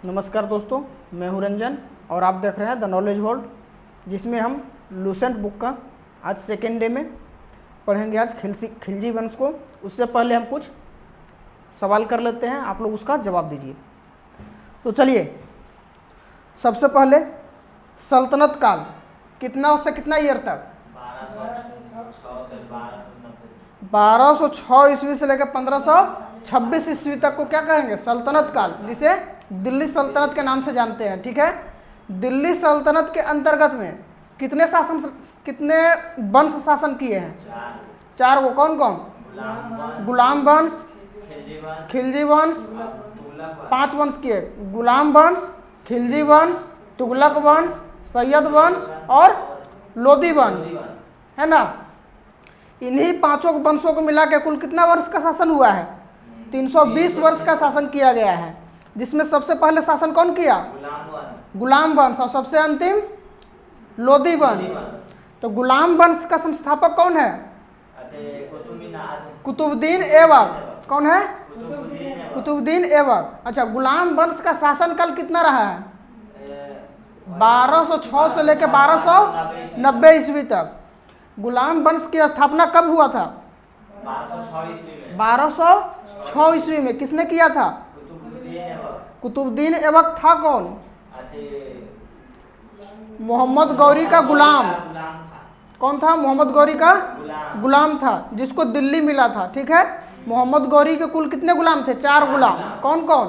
नमस्कार दोस्तों, मैं हूं रंजन और आप देख रहे हैं द नॉलेज वर्ल्ड, जिसमें हम लूसेंट बुक का आज सेकेंड डे में पढ़ेंगे आज खिलजी वंश को। उससे पहले हम कुछ सवाल कर लेते हैं, आप लोग उसका जवाब दीजिए। तो चलिए, सबसे पहले सल्तनत काल कितना से कितना ईयर तक? 1206 ईस्वी से लेकर 1526 ईस्वी तक को क्या कहेंगे? सल्तनत काल, जिसे दिल्ली सल्तनत के नाम से जानते हैं। ठीक है, दिल्ली सल्तनत के अंतर्गत में कितने वंश शासन किए हैं? चार वो कौन कौन? गुलाम वंश, खिलजी वंश, 5 वंश किए। गुलाम वंश, खिलजी वंश, तुगलक वंश, सैयद वंश और लोदी वंश, है ना। इन्हीं 5 वंशों को मिला के कुल कितना वर्ष का शासन हुआ है? 320 वर्ष का शासन किया गया है, जिसमें सबसे पहले शासन कौन किया? गुलाम वंश, और सबसे अंतिम लोदी वंश। तो गुलाम वंश का संस्थापक कौन है? कुतुबुद्दीन ऐबक। कौन है? कुतुबुद्दीन ऐबक। अच्छा, गुलाम वंश का शासनकाल कितना रहा है? 1206 से लेकर 1290 ईस्वी तक। गुलाम वंश की स्थापना कब हुआ था? 1206 ईस्वी में। किसने किया था? कुतुबुद्दीन ऐबक था कौन? मोहम्मद गौरी का गुलाम। कौन था? मोहम्मद गौरी का गुलाम था, जिसको दिल्ली मिला था। ठीक है, मोहम्मद गौरी के कुल कितने गुलाम थे? 4 गुलाम। कौन कौन?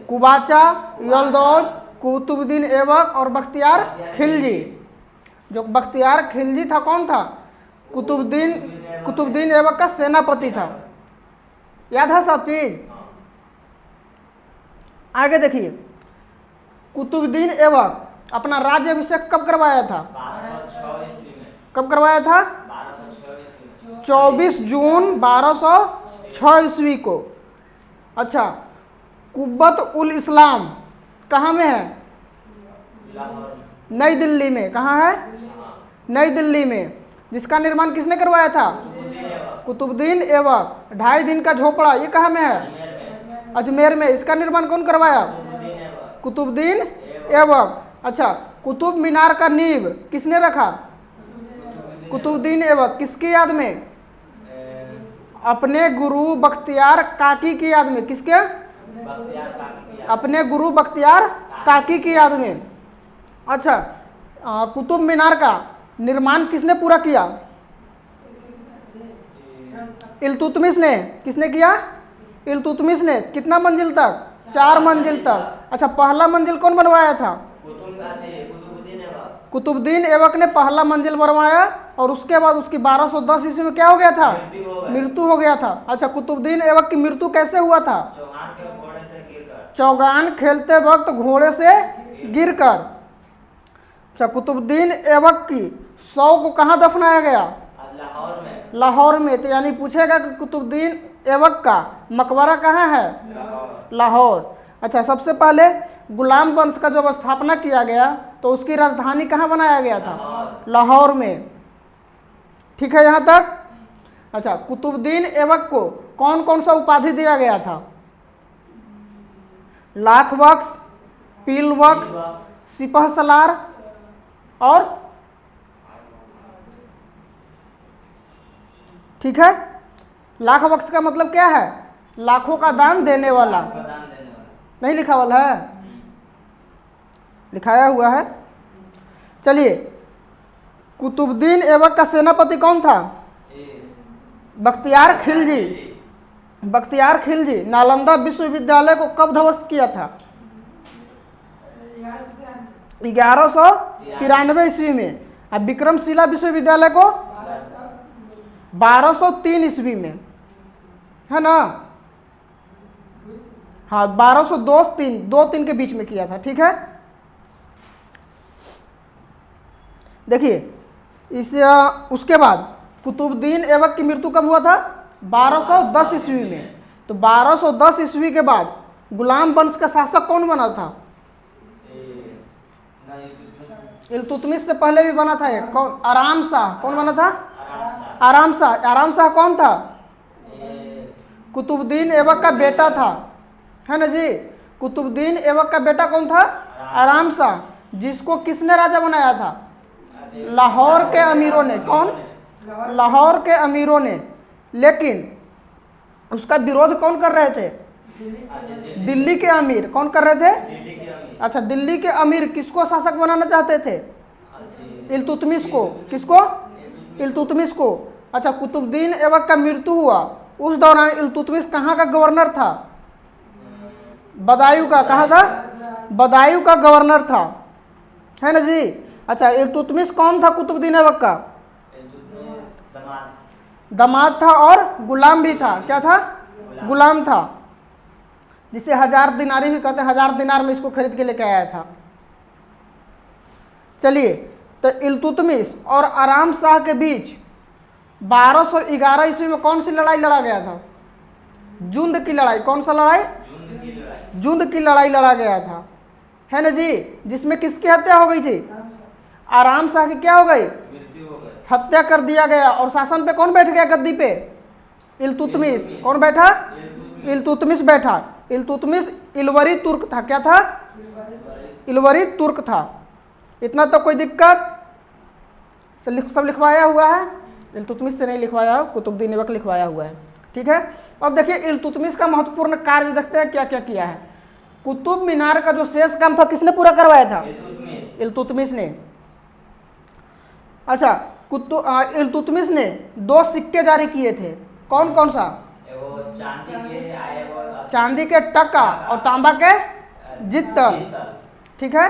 कुबाचा, यलदौज, कुतुबुद्दीन ऐबक और बख्तियार खिलजी। जो बख्तियार खिलजी था कौन था? कुतुबुद्दीन ऐबक का सेनापति था। याद है सब चीज? आगे देखिए, कुतुबुद्दीन ऐबक अपना राज्य अभिषेक कब करवाया था? कब करवाया था? 24 जून 1206 ईस्वी को। अच्छा, कुब्बत उल इस्लाम कहाँ में है? नई दिल्ली में। कहाँ है? नई दिल्ली में। जिसका निर्माण किसने करवाया था? कुतुबुद्दीन ऐबक। 2.5 दिन का झोपड़ा, ये कहाँ में है? अजमेर में। इसका निर्माण कौन करवाया? कुतुबुद्दीन ऐबक। अच्छा, कुतुब मीनार का नींव किसने रखा? कुतुबुद्दीन ऐबक। किसकी याद में? अपने गुरु बख्तियार काकी की याद में। किसके? अपने गुरु बख्तियार काकी की याद में। अच्छा, कुतुब मीनार का निर्माण किसने पूरा किया? इल्तुतमिश ने। किसने किया? इल्तुतमिश ने। कितना मंजिल तक? 4 मंजिल तक। अच्छा, पहला मंजिल कौन बनवाया था? कुतुबुद्दीन ऐबक ने पहला मंजिल बनवाया, और उसके बाद उसकी 1210 ईस्वी में क्या हो गया था? मृत्यु हो गया था। अच्छा, कुतुबुद्दीन ऐबक की मृत्यु कैसे हुआ था? चौगान खेलते वक्त घोड़े से गिरकर। अच्छा, कुतुबुद्दीन ऐबक की शव को कहाँ दफनाया गया? लाहौर में। तो यानी पूछेगा कि कुतुबुद्दीन ऐबक का मकबरा कहाँ है? लाहौर। अच्छा, सबसे पहले गुलाम वंश का जब स्थापना किया गया तो उसकी राजधानी कहाँ बनाया गया था? लाहौर में। ठीक है यहाँ तक? अच्छा, कुतुबुद्दीन ऐबक को कौन कौन सा उपाधि दिया गया था? लाख बख्श, पील बख्श, सिपह सलार और ठीक है, लाख बख्श का मतलब क्या है? लाखों का दान देने वाला। नहीं लिखा वाला है? लिखाया हुआ है। चलिए, कुतुबुद्दीन ऐबक का सेनापति कौन था? बख्तियार खिलजी। बख्तियार खिलजी नालंदा विश्वविद्यालय को कब ध्वस्त किया था? 1193 ईस्वी में। अब विक्रमशिला विश्वविद्यालय को 1203 ईस्वी में, है ना। हाँ, 1202-3 के बीच में किया था। ठीक है, देखिए उसके बाद कुतुबुद्दीन ऐबक की मृत्यु कब हुआ था? 1210 ईस्वी में। तो 1210 ईस्वी के बाद गुलाम वंश का शासक कौन बना था? इल्तुतमिश से पहले भी बना था एक। कौन? आराम शाह। कौन बना था? आराम शाह। आराम शाह कौन था? कुतुबुद्दीन ऐबक का बेटा था, है ना जी। कुतुबुद्दीन ऐबक का बेटा कौन था? आराम शाह, जिसको किसने राजा बनाया था? लाहौर के अमीरों ने। कौन? लाहौर के अमीरों ने। लेकिन उसका विरोध कौन कर रहे थे? दिल्ली के अमीर। कौन कर रहे थे? अच्छा, दिल्ली के अमीर किसको शासक बनाना चाहते थे? इल्तुतमिश को। किसको? इल्तुतमिश को। अच्छा, कुतुबुद्दीन ऐबक का मृत्यु हुआ, उस दौरान इल्तुतमिश कहाँ का गवर्नर था? बदायूं का। कहाँ था? बदायूं का गवर्नर था, है ना जी। अच्छा, इल्तुतमिश कौन था कुतुबुद्दीन ऐबक का? दामाद था और गुलाम भी था। क्या था? गुलाम था, जिसे 1000 दिनारी भी कहते हैं। 1000 दिनार में इसको खरीद के लेके आया था। चलिए, तो इल्तुतमिश और आराम शाह के बीच 1211 ईस्वी में कौन सी लड़ाई लड़ा गया था? जुंद की लड़ाई। कौन सा लड़ाई? जुंद की लड़ाई लड़ा गया था, है ना जी। जिसमें किसकी हत्या हो गई थी? आराम शाह की क्या हो गई? हत्या कर दिया गया। और शासन पे कौन बैठ गया गद्दी पे? इल्तुतमिश। कौन बैठा? इल्तुतमिश बैठा। इल्तुतमिश इलवरी तुर्क था। क्या था? इलवरी तुर्क था। इतना तो कोई दिक्कत? सब लिखवाया हुआ है। इल्तुतमिश से नहीं लिखवाया, कुतुबुद्दीन ऐबक लिखवाया हुआ है। ठीक है। अब देखिए इल्तुतमिश का महत्वपूर्ण कार्य देखते हैं क्या क्या किया है। कुतुब मीनार का जो शेष काम था किसने पूरा करवाया था? इल्तुतमिश ने। अच्छा, इल्तुतमिश ने 2 सिक्के जारी किए थे। कौन कौन सा? चांदी के टका और तांबा के जित्तल। ठीक है।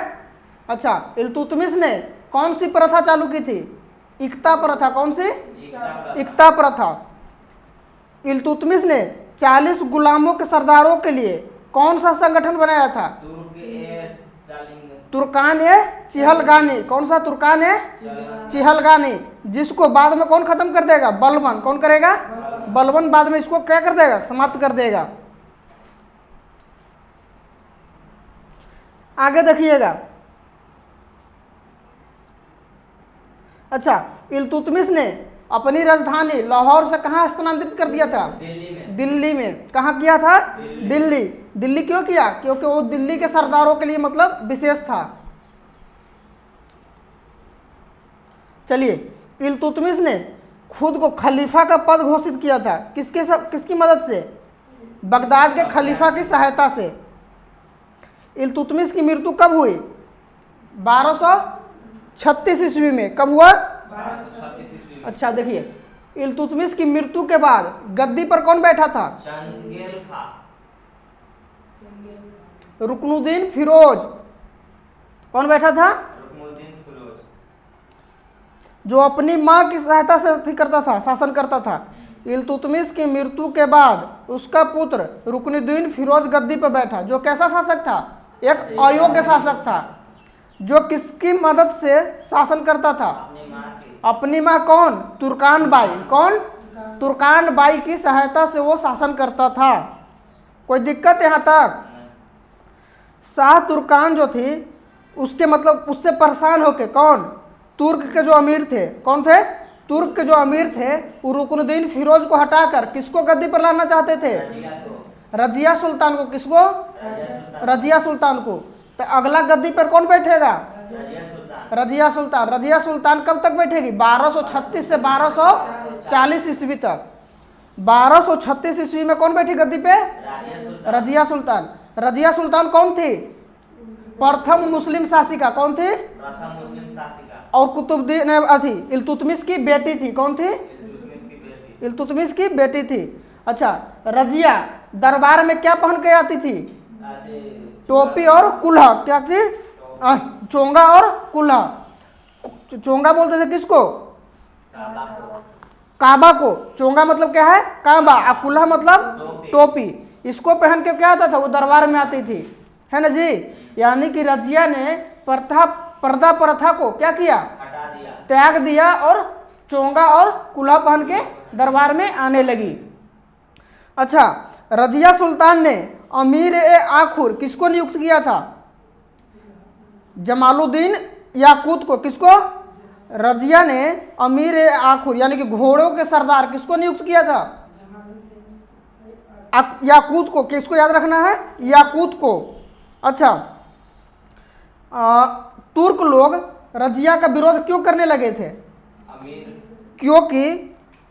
अच्छा, इल्तुतमिश ने कौन सी प्रथा चालू की थी? इक्ता प्रथा। कौन सी? इक्ता प्रथा। इल्तुतमिश ने 40 गुलामों के सरदारों के लिए कौन सा संगठन बनाया था? तुर्कान ए चिहलगानी। कौन सा? तुर्कान ए चिहलगानी, जिसको बाद में कौन खत्म कर देगा? बलबन। कौन करेगा? बलबन बाद में इसको क्या कर देगा? समाप्त कर देगा। आगे देखिएगा। अच्छा, इल्तुतमिश ने अपनी राजधानी लाहौर से कहाँ स्थानांतरित कर दिया था? दिल्ली में। कहाँ किया था? दिल्ली। दिल्ली क्यों किया? क्योंकि वो दिल्ली के सरदारों के लिए मतलब विशेष था। चलिए, इल्तुतमिश ने खुद को खलीफा का पद घोषित किया था। किसकी मदद से? बगदाद के खलीफा की सहायता से। इल्तुतमिश की मृत्यु कब हुई? 1236 ईस्वी में। कब हुआ? अच्छा, देखिए इल्तुतमिश की मृत्यु के बाद गद्दी पर कौन बैठा था? रुकनुद्दीन फिरोज। कौन बैठा था? जो अपनी मां की सहायता से करता था, शासन करता था। इल्तुतमिश की मृत्यु के बाद उसका पुत्र रुकनुद्दीन फिरोज गद्दी पर बैठा, जो कैसा शासक था? एक अयोग्य शासक था, जो किसकी मदद से शासन करता था? अपनी माँ। कौन? तुर्कान बाई। कौन? तुर्कान बाई की सहायता से वो शासन करता था। कोई दिक्कत यहाँ तक? शाह तुर्कान जो थी उसके मतलब उससे परेशान होके कौन? तुर्क के जो अमीर थे। कौन थे? तुर्क के जो अमीर थे वो रुकनुद्दीन फिरोज को हटाकर किसको गद्दी पर लाना चाहते थे? रजिया सुल्तान को। किसको? रजिया सुल्तान को। तो अगला गद्दी पर कौन बैठेगा? रजिया सुल्तान। रजिया सुल्तान कब तक बैठेगी? 1236 से 1240 ईस्वी तक। 1236 ईस्वी में कौन बैठी गद्दी पे? रजिया सुल्तान। रजिया सुल्तान कौन थी? प्रथम मुस्लिम शासिका। कौन थी? और कुतुबुद्दीन थी इल्तुतमिश की बेटी थी। कौन थी? इल्तुतमिश की बेटी थी। अच्छा, रजिया दरबार में क्या पहन के आती थी? टोपी और कुल्हा। क्या चीज? चोंगा और कुल्हा। चोंगा बोलते थे किसको? काबा को। चोंगा मतलब क्या है? काबा। और कुल्हा मतलब टोपी। इसको पहन के क्या आता था? वो दरबार में आती थी, है ना जी। यानी कि रजिया ने पर्दा प्रथा को क्या किया? त्याग दिया और चोंगा और कुल्हा पहन के दरबार में आने लगी। अच्छा, रजिया सुल्तान ने अमीर ए आखुर किसको नियुक्त किया था? जमालुद्दीन याकूत को। किसको? रजिया ने अमीर ए आखुर यानी कि घोड़ों के सरदार किसको नियुक्त किया था? याकूत को। किसको याद रखना है? याकूत को। अच्छा, तुर्क लोग रजिया का विरोध क्यों करने लगे थे? क्योंकि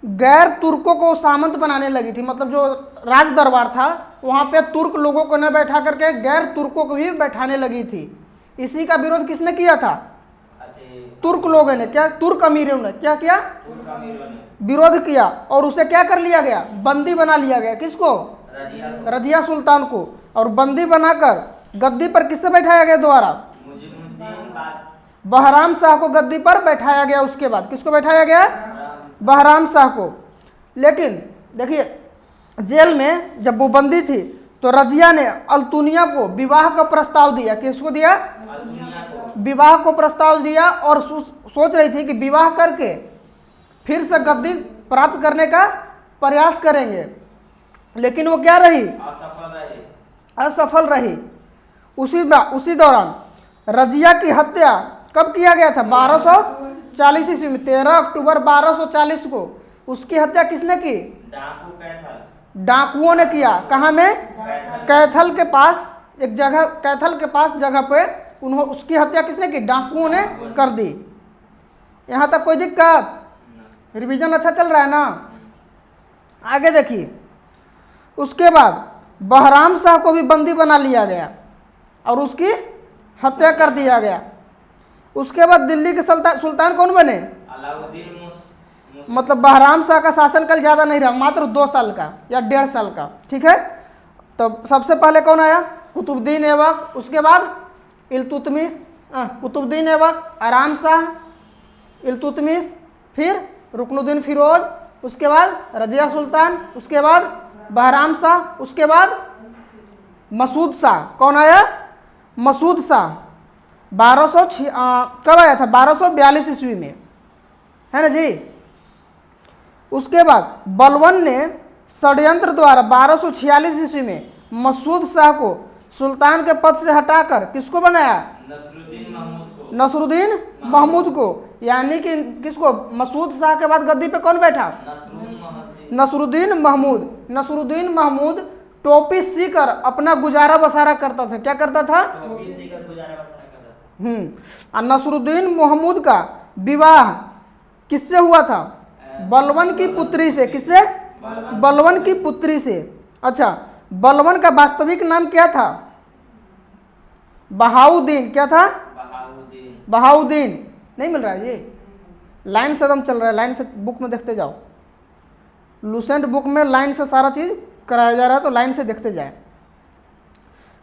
गैर तुर्कों को सामंत बनाने लगी थी, मतलब जो राज दरबार था वहाँ पे तुर्क लोगों को न बैठा करके गैर तुर्कों को भी बैठाने लगी थी। इसी का विरोध किसने किया था? तुर्क लोगों ने। क्या? तुर्क अमीरों ने क्या किया? विरोध किया और उसे क्या कर लिया गया? बंदी बना लिया गया। किसको? रजिया सुल्तान को। और बंदी बनाकर गद्दी पर किससे बैठाया गया दोबारा? बहराम शाह को गद्दी पर बैठाया गया। उसके बाद किसको बैठाया गया? बहराम शाह को। लेकिन देखिए, जेल में जब वो बंदी थी तो रजिया ने अल्तुनिया को विवाह का प्रस्ताव दिया। किसको दिया? विवाह को प्रस्ताव दिया और सोच रही थी कि विवाह करके फिर से गद्दी प्राप्त करने का प्रयास करेंगे, लेकिन वो क्या रही? असफल रही। उसी दौरान रजिया की हत्या कब किया गया था? 1240 ईस्वी में। 13 अक्टूबर 1240 को उसकी हत्या किसने की? डाकुओं ने किया। कहाँ में? कैथल के पास एक जगह, कैथल के पास जगह पे उसकी हत्या किसने की? डाकुओं ने कर दी। यहाँ तक कोई दिक्कत? रिवीजन अच्छा चल रहा है ना? आगे देखिए, उसके बाद बहराम शाह को भी बंदी बना लिया गया और उसकी हत्या कर दिया गया। उसके बाद दिल्ली के सुल्तान कौन बने? मतलब बहराम शाह का शासनकाल ज़्यादा नहीं रहा, मात्र 2 साल का या 1.5 साल का। ठीक है, तो सबसे पहले कौन आया? कुतुबुद्दीन ऐबक। उसके बाद इल्तुतमिश, कुतुबुद्दीन ऐबक, आराम शाह, इल्तुतमिश, फिर रुकनुद्दीन फिरोज, उसके बाद रजिया सुल्तान, उसके बाद बहराम शाह, उसके बाद मसूद शाह। कौन आया? मसूद शाह। 1200 कब आया था? 1242 ईस्वी में, है ना जी। उसके बाद बलबन ने षड्यंत्र द्वारा 1246 ईस्वी में मसूद शाह को सुल्तान के पद से हटाकर किसको बनाया? नसरुद्दीन महमूद को। यानी कि किसको? मसूद शाह के बाद गद्दी पे कौन बैठा? नसरुद्दीन महमूद। नसरुद्दीन महमूद टोपी सीकर अपना गुजारा बसारा करता था। क्या करता था? और नसरुद्दीन महमूद का विवाह किससे हुआ था? बलबन की पुत्री से। किससे? बलबन की पुत्री से। अच्छा, बलबन का वास्तविक नाम क्या था? बहाउद्दीन। क्या था? बहाउद्दीन। नहीं मिल रहा है ये? लाइन से एकदम चल रहा है, लाइन से बुक में देखते जाओ। लूसेंट बुक में लाइन से सारा चीज कराया जा रहा है, तो लाइन से देखते जाए।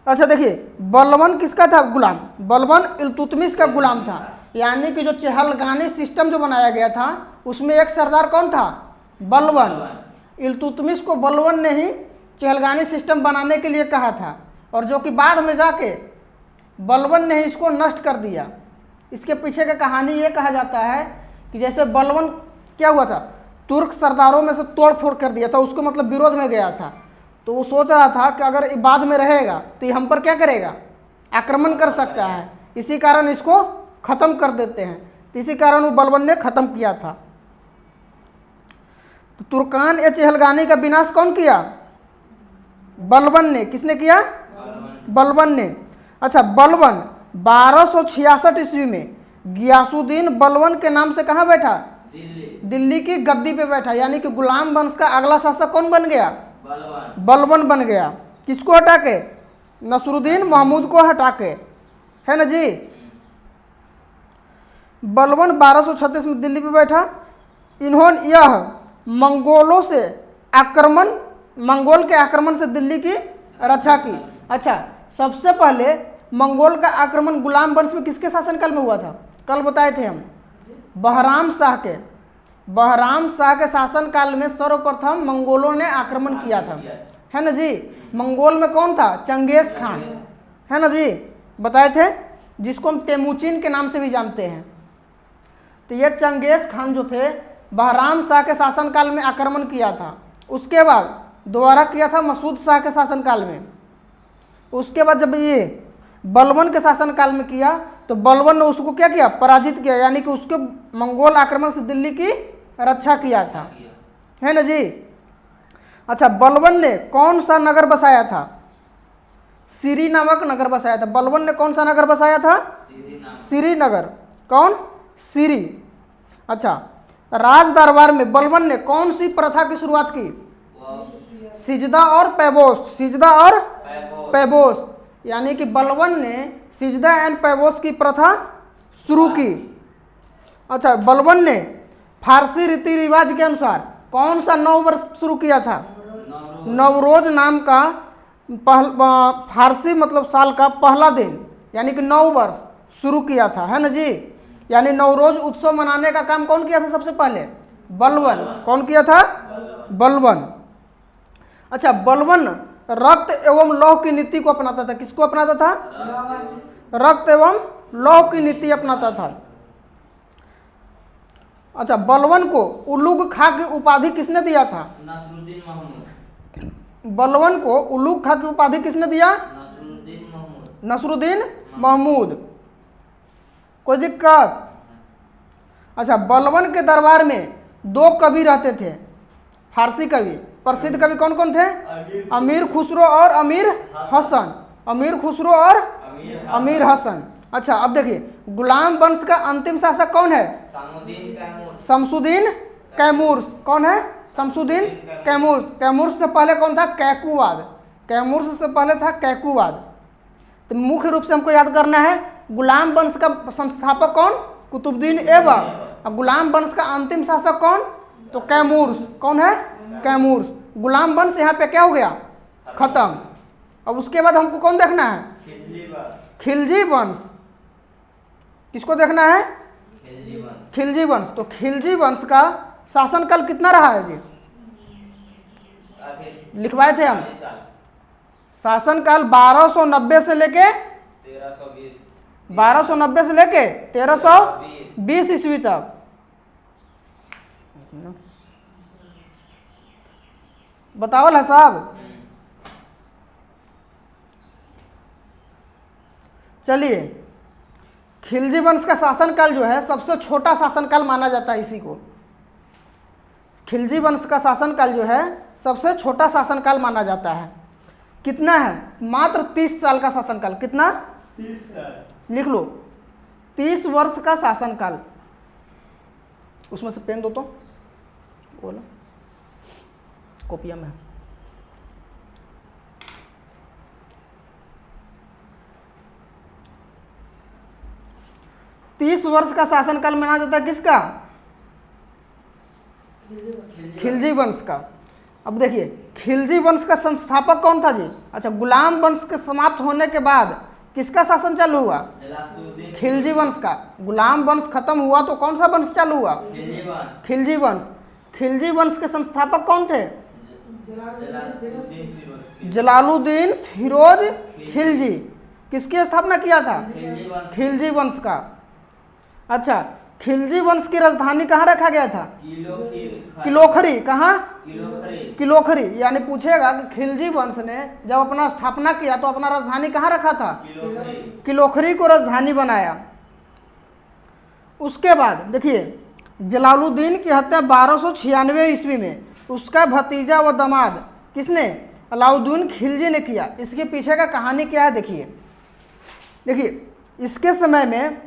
अच्छा देखिए, बलबन किसका था गुलाम? बलबन इल्तुतमिश का गुलाम था। यानी कि जो चहलगानी सिस्टम जो बनाया गया था उसमें एक सरदार कौन था? बलबन। इल्तुतमिश को बलबन ने ही चहलगानी सिस्टम बनाने के लिए कहा था, और जो कि बाद में जाके बलबन ने ही इसको नष्ट कर दिया। इसके पीछे का कहानी ये कहा जाता है कि जैसे बलबन क्या हुआ था, तुर्क सरदारों में से तोड़ फोड़ कर दिया था, उसको मतलब विरोध में गया था। तो वो सोच रहा था कि अगर बाद में रहेगा तो ये हम पर क्या करेगा? आक्रमण कर सकता है। इसी कारण इसको खत्म कर देते हैं। तो इसी कारण वो बलबन ने खत्म किया था। तो तुर्कान या चहलगानी का विनाश कौन किया? बलबन ने। किसने किया? बलबन ने। अच्छा, बलबन 1266 ईस्वी में गियासुद्दीन बलबन के नाम से कहाँ बैठा? दिल्ली की गद्दी पे बैठा। यानी कि गुलाम वंश का अगला शासक कौन बन गया? बलबन बन गया। किसको हटा के? नसरुद्दीन महमूद को हटा के, है ना जी। बलबन 1236 में दिल्ली पे बैठा। इन्होंने यह मंगोलों से आक्रमण, मंगोल के आक्रमण से दिल्ली की रक्षा की। अच्छा, सबसे पहले मंगोल का आक्रमण गुलाम वंश में किसके शासनकाल में हुआ था? कल बताए थे हम, बहराम शाह के। बहराम शाह के शासनकाल में सर्वप्रथम मंगोलों ने आक्रमण किया था, है ना जी। मंगोल में कौन था? चंगेज खान, है ना जी, बताए थे, जिसको हम तेमुचिन के नाम से भी जानते हैं। तो ये चंगेज खान जो थे बहराम शाह के शासनकाल में आक्रमण किया था। उसके बाद दोबारा किया था मसूद शाह के शासनकाल में। उसके बाद जब ये बलबन के शासनकाल में किया तो बलबन ने उसको क्या किया? पराजित किया। यानी कि उसके मंगोल आक्रमण से दिल्ली की रक्षा किया था, है ना जी। अच्छा, बलबन ने कौन सा नगर बसाया था? सीरी नामक नगर बसाया था। बलबन ने कौन सा नगर बसाया था? श्रीनगर। कौन? सीरी। अच्छा, राज दरबार में बलबन ने कौन सी प्रथा की शुरुआत की? सिजदा और पैबोस। सिजदा और पैबोस, यानी कि बलबन ने सिजदा एंड पैबोस की प्रथा शुरू की। अच्छा, बलबन ने फारसी रीति रिवाज के अनुसार कौन सा नव वर्ष शुरू किया था? नवरोज नाम का फारसी मतलब साल का पहला दिन, यानी कि नव वर्ष शुरू किया था, है ना जी। यानी नवरोज उत्सव मनाने का काम कौन किया था सबसे पहले? बलबन। कौन किया था? बलबन। अच्छा, बलबन रक्त एवं लौह की नीति को अपनाता था। किसको अपनाता था? रक्त एवं लौह की नीति अपनाता था। अच्छा, बलबन को उलूग खां की उपाधि किसने दिया था? नसरुद्दीन महमूद। बलबन को उलूग खां की उपाधि किसने दिया? नसरुद्दीन महमूद। कोई दिक्कत? अच्छा, बलबन के दरबार में दो कवि रहते थे, फारसी कवि। प्रसिद्ध कवि कौन कौन थे? अमीर खुसरो और अमीर हसन। अमीर खुसरो और अमीर हसन। अच्छा, अब देखिए, गुलाम वंश का अंतिम शासक कौन है? शमसुद्दीन कैमूर। कौन है? शमसुद्दीन कैमूर। कैमूर से पहले कौन था? कैकुवाद। कैमूर से पहले था कैकुवाद। तो मुख्य रूप से हमको याद करना है, गुलाम वंश का संस्थापक कौन? कुतुबुद्दीन ऐबक। अब गुलाम वंश का अंतिम शासक कौन? तो कैमूर। कौन है? कैमूर। गुलाम वंश यहाँ पे क्या हो गया? खत्म। अब उसके बाद हमको कौन देखना है? खिलजी वंश। किसको देखना है? खिलजी वंश। तो खिलजी वंश का शासनकाल कितना रहा है जी? लिखवाए थे हम। शासनकाल 1290 से लेके 1320 ईस्वी तक। बतावल है साहब? चलिए, खिलजी वंश का शासनकाल जो है सबसे छोटा शासनकाल माना जाता है इसी को। खिलजी वंश का शासनकाल जो है सबसे छोटा शासनकाल माना जाता है। कितना है? मात्र 30 साल का शासनकाल। कितना? 30 साल। लिख लो, 30 वर्ष का शासनकाल। उसमें से पेन दो तो, बोलो कॉपिया में। तीस वर्ष का शासनकाल माना जाता है किसका? खिलजी वंश का। अब देखिए, खिलजी वंश का संस्थापक कौन था जी? अच्छा, गुलाम वंश के समाप्त होने के बाद किसका शासन चालू हुआ? खिलजी वंश का। गुलाम वंश खत्म हुआ तो कौन सा वंश चालू हुआ? खिलजी वंश। खिलजी वंश के संस्थापक कौन थे? जलालुद्दीन फिरोज खिलजी। किसकी स्थापना किया था? खिलजी वंश का। अच्छा, खिलजी वंश की राजधानी कहाँ रखा गया था? किलोखरी। कहाँ? किलोखरी। यानी पूछेगा कि खिलजी वंश ने जब अपना स्थापना किया तो अपना राजधानी कहाँ रखा था? किलोखरी को राजधानी बनाया। उसके बाद देखिए, जलालुद्दीन की हत्या 1296 ईस्वी में उसका भतीजा व दामाद किसने? अलाउद्दीन खिलजी ने किया। इसके पीछे का कहानी क्या है देखिए। इसके समय में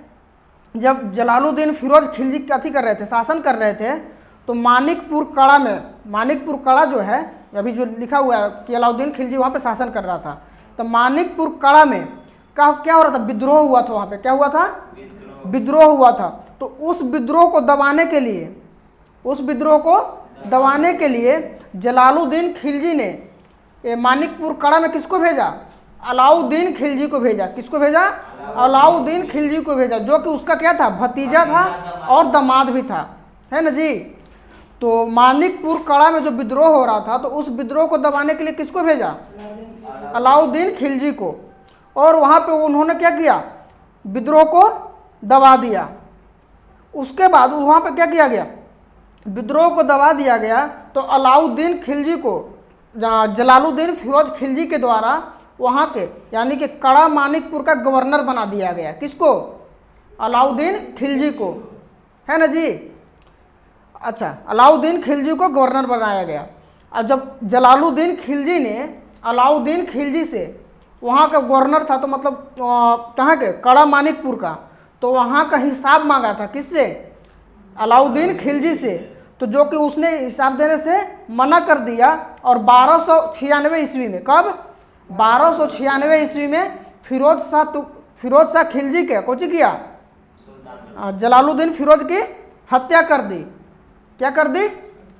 जब जलालुद्दीन फिरोज खिलजी कथी कर रहे थे? शासन कर रहे थे। तो मानिकपुर कड़ा में, मानिकपुर कड़ा जो है अभी जो लिखा हुआ है कि अलाउद्दीन खिलजी वहाँ पे शासन कर रहा था। तो मानिकपुर कड़ा में क्या हो रहा था? विद्रोह हुआ था। वहाँ पे क्या हुआ था? विद्रोह हुआ था। तो उस विद्रोह को दबाने के लिए जलालुद्दीन खिलजी ने मानिकपुर कड़ा में किसको भेजा? अलाउद्दीन खिलजी को भेजा। किसको भेजा? अलाउद्दीन खिलजी को भेजा, जो कि उसका क्या था? भतीजा था और दामाद भी था, है ना जी। तो मानिकपुर कड़ा में जो विद्रोह हो रहा था, तो उस विद्रोह को दबाने के लिए किसको भेजा? अलाउद्दीन खिलजी को। और वहाँ पे उन्होंने क्या किया? विद्रोह को दबा दिया। उसके बाद वहाँ पे क्या किया गया? विद्रोह को दबा दिया गया। तो अलाउद्दीन खिलजी को जलालुद्दीन फिरोज खिलजी के द्वारा वहाँ के यानी कि कड़ा मानिकपुर का गवर्नर बना दिया गया। किसको? अलाउद्दीन खिलजी को, है ना जी। अच्छा, अलाउद्दीन खिलजी को गवर्नर बनाया गया। और जब जलालुद्दीन खिलजी ने अलाउद्दीन खिलजी से वहाँ का गवर्नर था, तो मतलब कहाँ के, कड़ा मानिकपुर का। तो वहाँ का हिसाब मांगा था किससे? अलाउद्दीन खिलजी से। तो जो कि उसने हिसाब देने से मना कर दिया। और 1296 ईस्वी में, कब? 1296 ईस्वी में फिरोज शाह खिलजी के कुछ किया, जलालुद्दीन फिरोज की हत्या कर दी। क्या कर दी?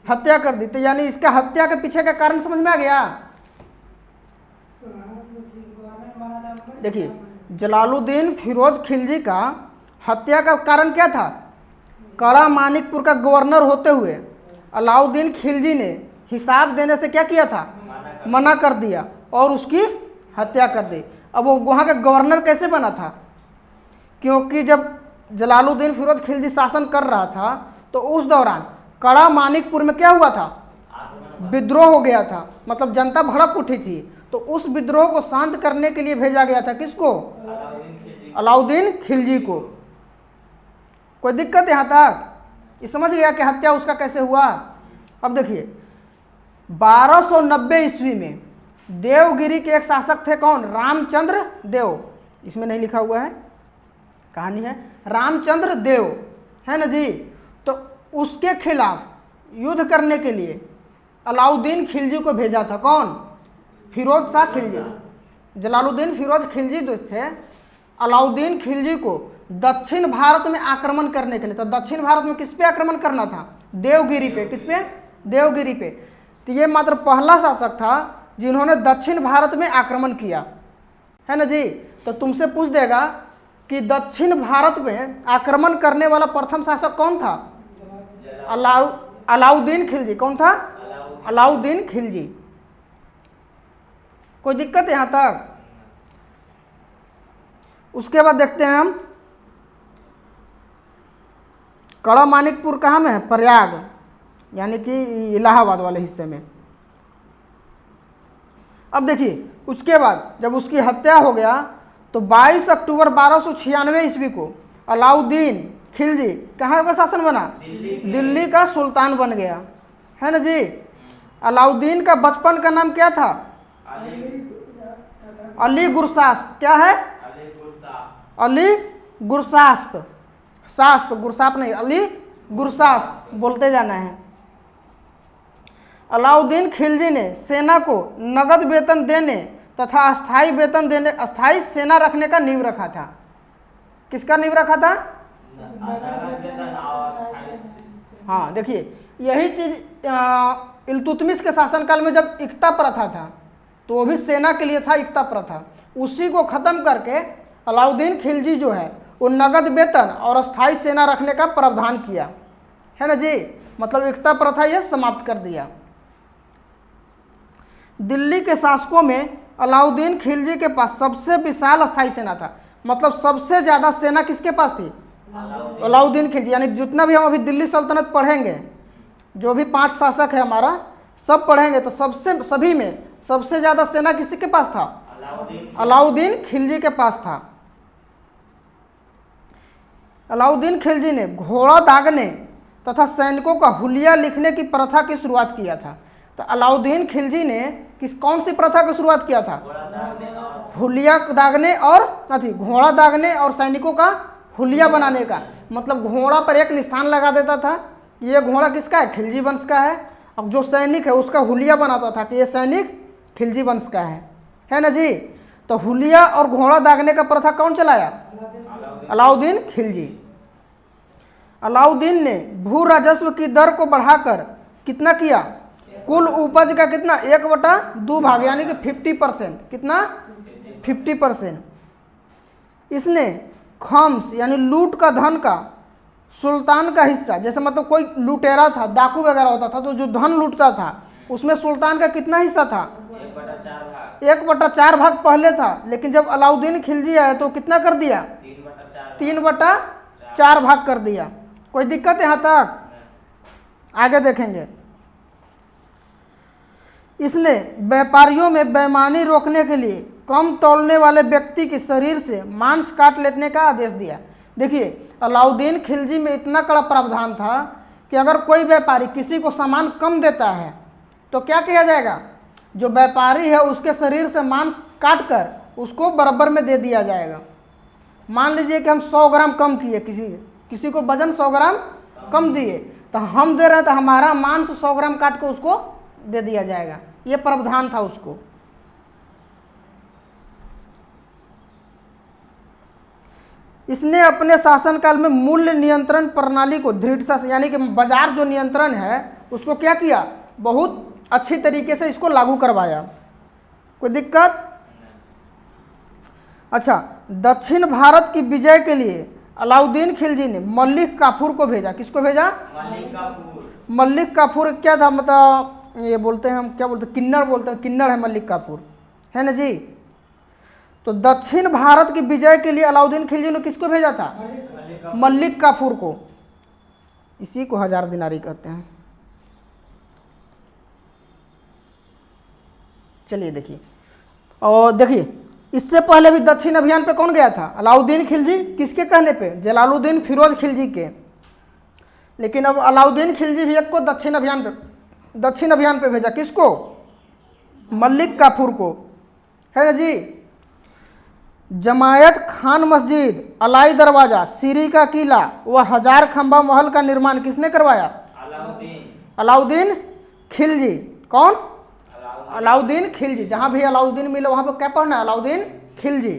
हत्या कर दी। तो यानी इसका हत्या के पीछे का कारण समझ में आ गया। देखिए, जलालुद्दीन फिरोज खिलजी का हत्या का कारण क्या था? कड़ा मानिकपुर का गवर्नर होते हुए अलाउद्दीन खिलजी ने हिसाब देने से क्या किया था? मना कर दिया और उसकी हत्या कर दी। अब वो वहाँ का गवर्नर कैसे बना था? क्योंकि जब जलालुद्दीन फिरोज खिलजी शासन कर रहा था तो उस दौरान कड़ा मानिकपुर में क्या हुआ था? विद्रोह हो गया था, मतलब जनता भड़क उठी थी। तो उस विद्रोह को शांत करने के लिए भेजा गया था किसको? अलाउद्दीन खिलजी को। कोई दिक्कत यहाँ तक? ये समझ गया कि हत्या उसका कैसे हुआ? अब देखिए, 1290 ईस्वी में देवगिरी के एक शासक थे, कौन? रामचंद्र देव। इसमें नहीं लिखा हुआ है, कहानी है रामचंद्र देव, है ना जी। तो उसके खिलाफ युद्ध करने के लिए अलाउद्दीन खिलजी को भेजा था। कौन? फिरोज शाह खिलजी। जलालुद्दीन फिरोज खिलजी जो थे, अलाउद्दीन खिलजी को दक्षिण भारत में आक्रमण करने के लिए। तो दक्षिण भारत में किस पे आक्रमण करना था? देवगिरी पे। किस पे? देवगिरी पे। तो ये मात्र पहला शासक था जिन्होंने दक्षिण भारत में आक्रमण किया, है ना जी। तो तुमसे पूछ देगा कि दक्षिण भारत में आक्रमण करने वाला प्रथम शासक कौन था? अलाउद्दीन खिलजी। कौन था? अलाउद्दीन खिलजी। कोई दिक्कत है यहाँ तक? उसके बाद देखते हैं हम, कड़ा मानिकपुर कहाँ में है? प्रयाग, यानी कि इलाहाबाद वाले हिस्से में। अब देखिए, उसके बाद जब उसकी हत्या हो गया तो 22 अक्टूबर 1296 ईस्वी को अलाउद्दीन खिलजी कहाँ का शासन बना? दिल्ली का सुल्तान बन गया, है ना जी। अलाउद्दीन का बचपन का नाम क्या था? अली गुरसास्प। क्या है? अली गुरसास्प। सास्प, गुरसाप नहीं, अली गुरसास्प बोलते जाना है। अलाउद्दीन खिलजी ने सेना को नगद वेतन देने तथा अस्थायी वेतन देने, अस्थायी सेना रखने का नींव रखा था। किसका नींव रखा था? हाँ, देखिए, यही चीज इल्तुतमिश के शासनकाल में जब इक्ता प्रथा था तो वो भी सेना के लिए था, इक्ता प्रथा। उसी को खत्म करके अलाउद्दीन खिलजी जो है वो नगद वेतन और अस्थायी सेना रखने का प्रावधान किया, है ना जी। मतलब इक्ता प्रथा ये समाप्त कर दिया। दिल्ली के शासकों में अलाउद्दीन खिलजी के पास सबसे विशाल अस्थायी सेना था। मतलब सबसे ज़्यादा सेना किसके पास थी? अलाउद्दीन खिलजी। यानी जितना भी हम अभी दिल्ली सल्तनत पढ़ेंगे, जो भी 5 शासक है हमारा, सब पढ़ेंगे तो सभी में सबसे ज़्यादा सेना किसी के पास था? अलाउद्दीन खिलजी के पास था। अलाउद्दीन खिलजी ने घोड़ा दागने तथा सैनिकों का हुलिया लिखने की प्रथा की शुरुआत किया था। तो अलाउद्दीन खिलजी ने कौन सी प्रथा की शुरुआत किया था? हुलिया दागने और घोड़ा दागने और सैनिकों का हुलिया बनाने का। मतलब घोड़ा पर एक निशान लगा देता था, ये घोड़ा किसका है? खिलजी वंश का है। अब जो सैनिक है उसका हुलिया बनाता था कि ये सैनिक खिलजी वंश का है ना जी। तो हुलिया और घोड़ा दागने का प्रथा कौन चलाया? अलाउद्दीन खिलजी। अलाउद्दीन ने भू राजस्व की दर को बढ़ाकर कितना किया? कुल उपज का कितना? 1/2 भाग, यानी कि 50%। कितना? 50%। इसने खम्स यानी लूट का धन का सुल्तान का हिस्सा, जैसे मतलब कोई लुटेरा था, डाकू वगैरह होता था, तो जो धन लूटता था उसमें सुल्तान का कितना हिस्सा था? 1/4 भाग पहले था, लेकिन जब अलाउद्दीन खिलजी आया तो कितना कर दिया? 3/4 भाग कर दिया। कोई दिक्कत है यहाँ तक? आगे देखेंगे। इसने व्यापारियों में बेईमानी रोकने के लिए कम तौलने वाले व्यक्ति के शरीर से मांस काट लेने का आदेश दिया। देखिए, अलाउद्दीन खिलजी में इतना कड़ा प्रावधान था कि अगर कोई व्यापारी किसी को सामान कम देता है तो क्या किया जाएगा? जो व्यापारी है उसके शरीर से मांस काट कर उसको बराबर में दे दिया जाएगा। मान लीजिए कि हम 100 ग्राम कम किए, किसी को वजन 100 ग्राम कम दिए, तो हम दे रहे हैं तो हमारा मान से 100 ग्राम काट के उसको दे दिया जाएगा। ये प्रावधान था उसको। इसने अपने शासनकाल में मूल्य नियंत्रण प्रणाली को दृढ़ता से, यानी कि बाजार जो नियंत्रण है उसको क्या किया, बहुत अच्छी तरीके से इसको लागू करवाया। कोई दिक्कत? अच्छा, दक्षिण भारत की विजय के लिए अलाउद्दीन खिलजी ने मलिक काफूर को भेजा। किसको भेजा? मलिक काफूर। मलिक काफूर क्या था, मतलब ये बोलते हैं हम, क्या बोलते हैं, किन्नर बोलते हैं, किन्नर है मलिक काफूर, है ना जी। तो दक्षिण भारत की विजय के लिए अलाउद्दीन खिलजी ने किसको भेजा था? मलिक काफूर को। इसी को 1000 दिनारी कहते हैं। चलिए देखिए, और देखिए इससे पहले भी दक्षिण अभियान पे कौन गया था? अलाउद्दीन खिलजी। किसके कहने पे? जलालुद्दीन फिरोज खिलजी के। लेकिन अब अलाउद्दीन खिलजी भी एक को दक्षिण अभियान पे भेजा। किसको? मलिक काफूर को, है ना जी। जमायत खान मस्जिद, अलाई दरवाजा, सीरी का किला व 1000 खंबा महल का निर्माण किसने करवाया? अलाउद्दीन खिलजी। कौन? अलाउद्दीन खिलजी। जहां भी अलाउद्दीन मिले वहां पर क्या पढ़ना है? अलाउद्दीन खिलजी।